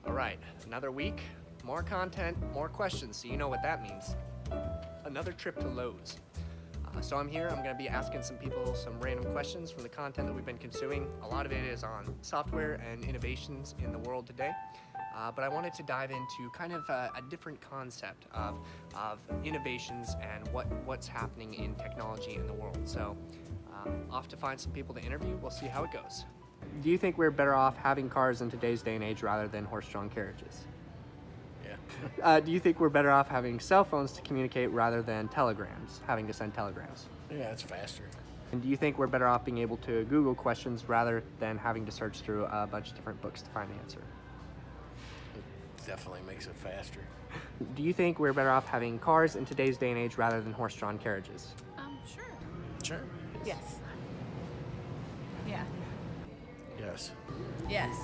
All right, another week, more content, more questions, so you know what that means. Another trip to Lowe's. So I'm here, I'm gonna be asking some people some random questions from the content that we've been consuming. A lot of it is on software and innovations in the world today. But I wanted to dive into kind of a different concept of innovations and what's happening in technology in the world. So off to find some people to interview, we'll see how it goes. Do you think we're better off having cars in today's day and age rather than horse-drawn carriages? Yeah. Do you think we're better off having cell phones to communicate rather than telegrams, having to send telegrams? Yeah, it's faster. And do you think we're better off being able to Google questions rather than having to search through a bunch of different books to find the answer? It definitely makes it faster. Do you think we're better off having cars in today's day and age rather than horse-drawn carriages? Sure. Sure. Yes. Yeah. Yes. Yes.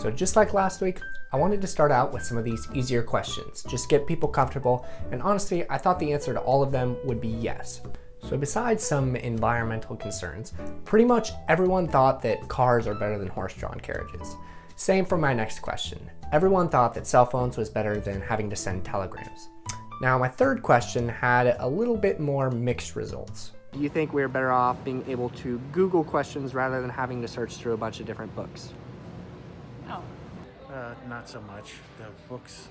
So just like last week, I wanted to start out with some of these easier questions, just get people comfortable, and honestly, I thought the answer to all of them would be yes. So besides some environmental concerns, pretty much everyone thought that cars are better than horse-drawn carriages. Same for my next question. Everyone thought that cell phones was better than having to send telegrams. Now my third question had a little bit more mixed results. Do you think we're better off being able to Google questions rather than having to search through a bunch of different books? No. Not so much. The books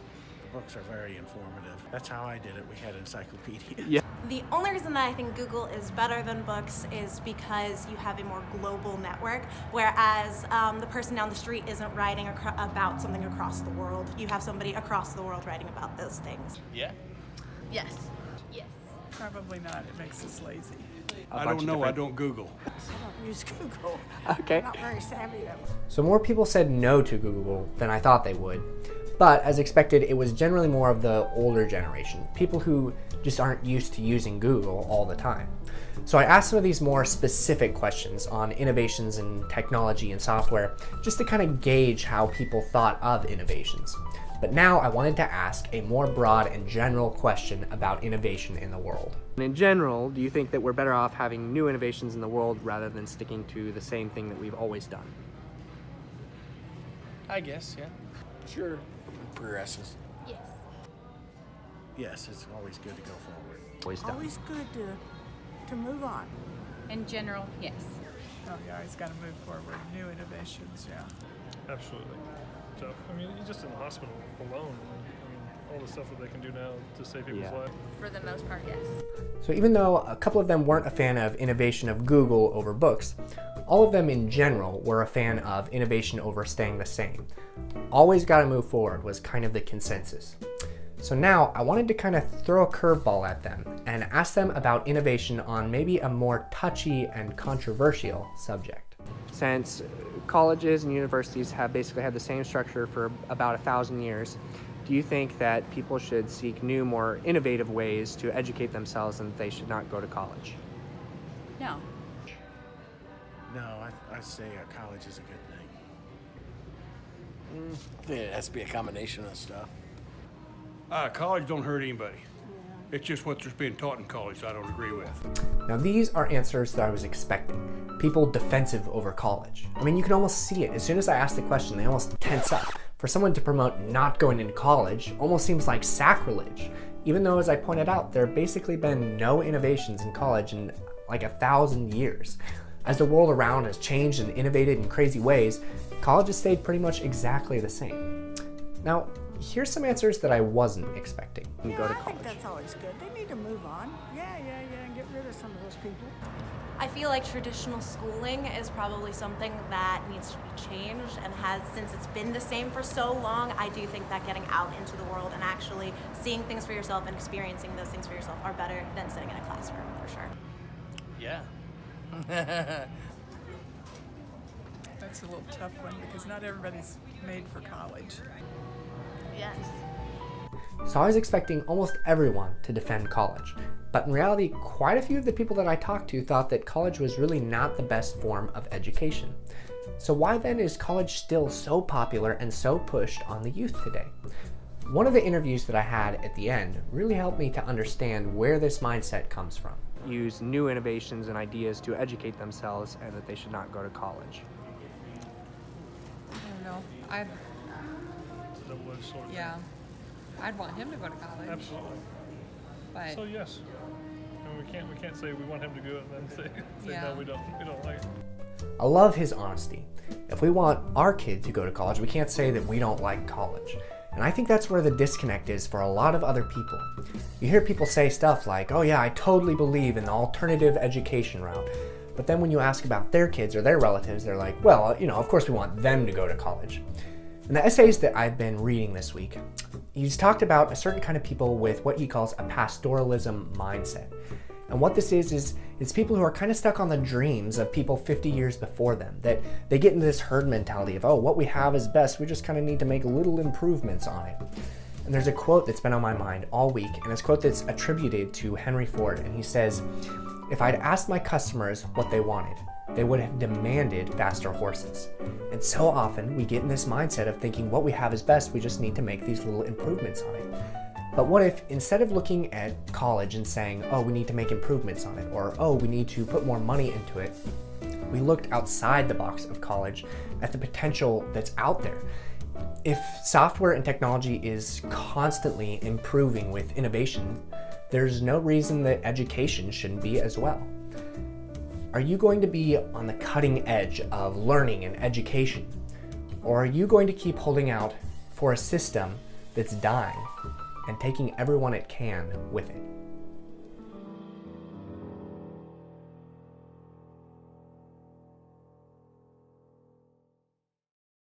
are very informative. That's how I did it. We had encyclopedias. Yeah. The only reason that I think Google is better than books is because you have a more global network, whereas the person down the street isn't writing about something across the world. You have somebody across the world writing about those things. Yeah. Yes. Yes. Probably not. It makes us lazy. I don't know. I don't Google. I don't use Google. Okay. I'm not very savvy though. So more people said no to Google than I thought they would. But as expected, it was generally more of the older generation, people who just aren't used to using Google all the time. So I asked some of these more specific questions on innovations in technology and software, just to kind of gauge how people thought of innovations. But now I wanted to ask a more broad and general question about innovation in the world. And in general, do you think that we're better off having new innovations in the world rather than sticking to the same thing that we've always done? I guess, yeah. Sure. Progresses. Yes. Yes, it's always good to go forward. Always done. Always good to move on. In general, yes. Oh, you always got to move forward. New innovations, yeah. Absolutely. Tough. I mean, just in the hospital alone, all the stuff that they can do now to save people's lives. For the most part, yes. So even though a couple of them weren't a fan of innovation of Google over books, all of them in general were a fan of innovation over staying the same. Always gotta move forward was kind of the consensus. So now I wanted to kind of throw a curveball at them and ask them about innovation on maybe a more touchy and controversial subject. Since colleges and universities have basically had the same structure for about 1,000 years, do you think that people should seek new, more innovative ways to educate themselves and that they should not go to college? No. No, I say college is a good thing. I think it has to be a combination of stuff. College don't hurt anybody. It's just what's being taught in college I don't agree with. Now these are answers that I was expecting. People defensive over college. I mean, you can almost see it. As soon as I ask the question, they almost tense up. For someone to promote not going into college almost seems like sacrilege, even though, as I pointed out, there have basically been no innovations in college in like 1,000 years. As the world around has changed and innovated in crazy ways, college has stayed pretty much exactly the same. Now, here's some answers that I wasn't expecting. And go to I think college. that's always good. They need to move on. Yeah, and get rid of some of those people. I feel like traditional schooling is probably something that needs to be changed and has, since it's been the same for so long, I do think that getting out into the world and actually seeing things for yourself and experiencing those things for yourself are better than sitting in a classroom, for sure. Yeah. That's a little tough one because not everybody's made for college. Yes. So I was expecting almost everyone to defend college, but in reality, quite a few of the people that I talked to thought that college was really not the best form of education. So why then is college still so popular and so pushed on the youth today? One of the interviews that I had at the end really helped me to understand where this mindset comes from. Use new innovations and ideas to educate themselves and that they should not go to college. I don't know. I Is that sort of thing. Yeah. I'd want him to go to college. Absolutely. But So yes, and we can't say we want him to go and then say Yeah. no, we don't like it. I love his honesty. If we want our kid to go to college, we can't say that we don't like college. And I think that's where the disconnect is for a lot of other people. You hear people say stuff like, oh yeah, I totally believe in the alternative education route. But then when you ask about their kids or their relatives, they're like, well, you know, of course we want them to go to college. In the essays that I've been reading this week, he's talked about a certain kind of people with what he calls a pastoralism mindset. And what this is it's people who are kind of stuck on the dreams of people 50 years before them, that they get into this herd mentality of, oh, what we have is best, we just kind of need to make little improvements on it. And there's a quote that's been on my mind all week, and it's a quote that's attributed to Henry Ford, and he says, if I'd asked my customers what they wanted, they would have demanded faster horses. And so often we get in this mindset of thinking what we have is best, we just need to make these little improvements on it. But what if instead of looking at college and saying, oh, we need to make improvements on it, or oh, we need to put more money into it, we looked outside the box of college at the potential that's out there. If software and technology is constantly improving with innovation, there's no reason that education shouldn't be as well. Are you going to be on the cutting edge of learning and education? Or are you going to keep holding out for a system that's dying and taking everyone it can with it?